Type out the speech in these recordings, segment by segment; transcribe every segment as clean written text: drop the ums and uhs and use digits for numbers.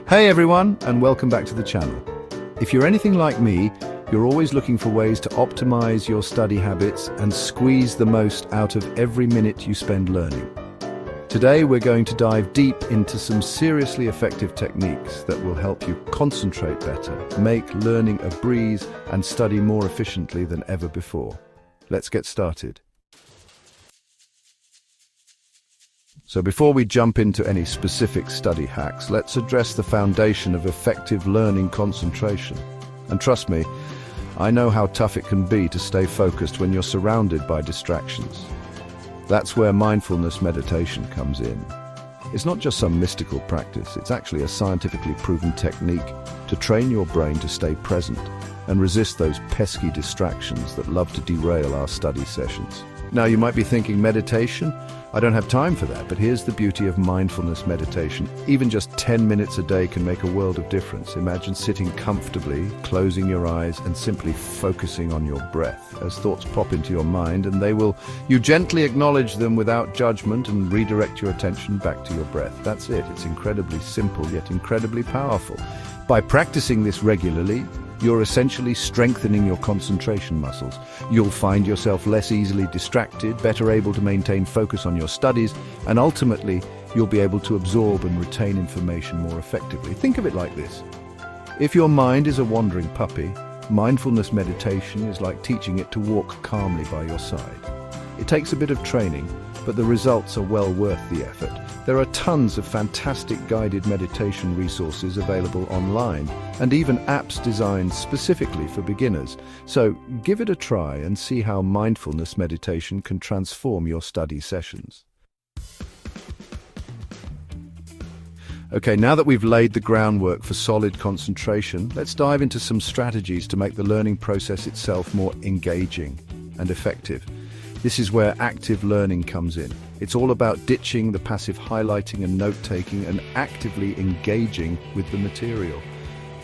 Hey everyone, and welcome back to the channel. If you're anything like me, you're always looking for ways to optimize your study habits and squeeze the most out of every minute you spend learning. Today we're going to dive deep into some seriously effective techniques that will help you concentrate better, make learning a breeze, and study more efficiently than ever before. Let's get started. So before we jump into any specific study hacks, let's address the foundation of effective learning concentration. And trust me, I know how tough it can be to stay focused when you're surrounded by distractions. That's where mindfulness meditation comes in. It's not just some mystical practice, it's actually a scientifically proven technique to train your brain to stay present and resist those pesky distractions that love to derail our study sessions. Now you might be thinking, meditation? I don't have time for that, but here's the beauty of mindfulness meditation. Even just 10 minutes a day can make a world of difference. Imagine sitting comfortably, closing your eyes, and simply focusing on your breath. As thoughts pop into your mind, you gently acknowledge them without judgment and redirect your attention back to your breath. That's it. It's incredibly simple, yet incredibly powerful. By practicing this regularly, you're essentially strengthening your concentration muscles. You'll find yourself less easily distracted, better able to maintain focus on your studies, and ultimately, you'll be able to absorb and retain information more effectively. Think of it like this. If your mind is a wandering puppy, mindfulness meditation is like teaching it to walk calmly by your side. It takes a bit of training, but the results are well worth the effort. There are tons of fantastic guided meditation resources available online, and even apps designed specifically for beginners. So give it a try and see how mindfulness meditation can transform your study sessions. Okay, now that we've laid the groundwork for solid concentration, let's dive into some strategies to make the learning process itself more engaging and effective. This is where active learning comes in. It's all about ditching the passive highlighting and note-taking and actively engaging with the material.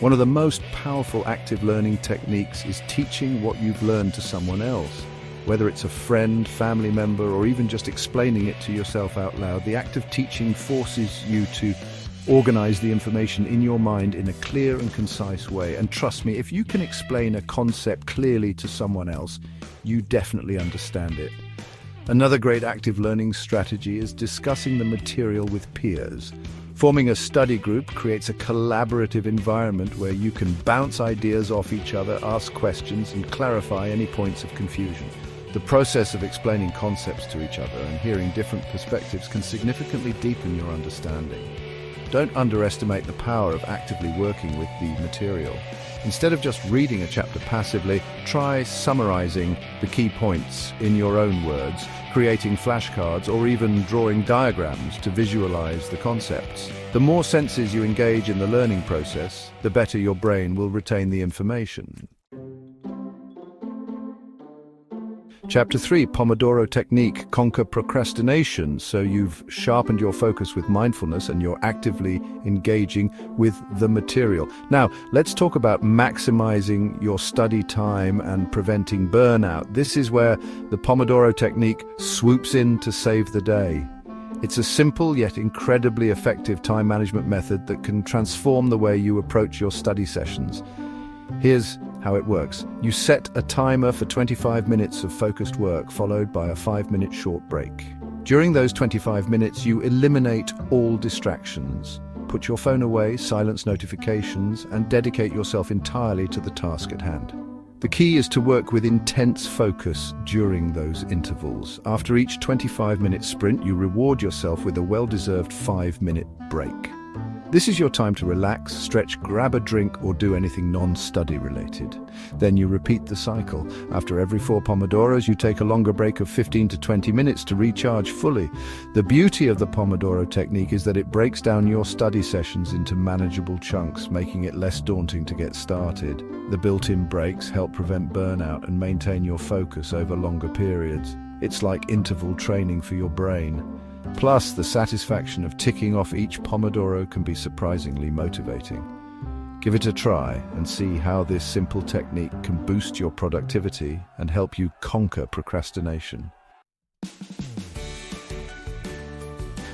One of the most powerful active learning techniques is teaching what you've learned to someone else. Whether it's a friend, family member, or even just explaining it to yourself out loud, the act of teaching forces you to organize the information in your mind in a clear and concise way. And trust me, if you can explain a concept clearly to someone else, you definitely understand it. Another great active learning strategy is discussing the material with peers. Forming a study group creates a collaborative environment where you can bounce ideas off each other, ask questions, and clarify any points of confusion. The process of explaining concepts to each other and hearing different perspectives can significantly deepen your understanding. Don't underestimate the power of actively working with the material. Instead of just reading a chapter passively, try summarizing the key points in your own words, creating flashcards, or even drawing diagrams to visualize the concepts. The more senses you engage in the learning process, the better your brain will retain the information. Chapter 3, Pomodoro Technique, Conquer Procrastination. So you've sharpened your focus with mindfulness and you're actively engaging with the material. Now, let's talk about maximizing your study time and preventing burnout. This is where the Pomodoro Technique swoops in to save the day. It's a simple yet incredibly effective time management method that can transform the way you approach your study sessions. Here's how it works. You set a timer for 25 minutes of focused work, followed by a 5-minute short break. During those 25 minutes, you eliminate all distractions. Put your phone away, silence notifications, and dedicate yourself entirely to the task at hand. The key is to work with intense focus during those intervals. After each 25-minute sprint, you reward yourself with a well-deserved 5-minute break. This is your time to relax, stretch, grab a drink, or do anything non-study related. Then you repeat the cycle. After every 4 Pomodoros, you take a longer break of 15 to 20 minutes to recharge fully. The beauty of the Pomodoro technique is that it breaks down your study sessions into manageable chunks, making it less daunting to get started. The built-in breaks help prevent burnout and maintain your focus over longer periods. It's like interval training for your brain. Plus, the satisfaction of ticking off each Pomodoro can be surprisingly motivating. Give it a try and see how this simple technique can boost your productivity and help you conquer procrastination.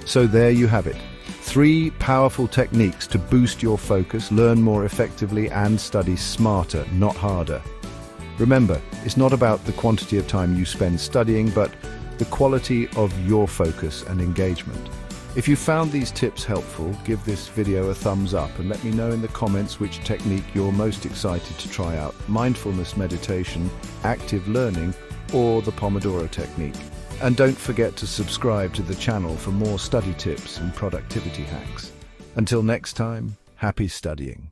So there you have it. 3 powerful techniques to boost your focus, learn more effectively, and study smarter, not harder. Remember, it's not about the quantity of time you spend studying, but the quality of your focus and engagement. If you found these tips helpful, give this video a thumbs up and let me know in the comments which technique you're most excited to try out: mindfulness meditation, active learning, or the Pomodoro technique. And don't forget to subscribe to the channel for more study tips and productivity hacks. Until next time, happy studying.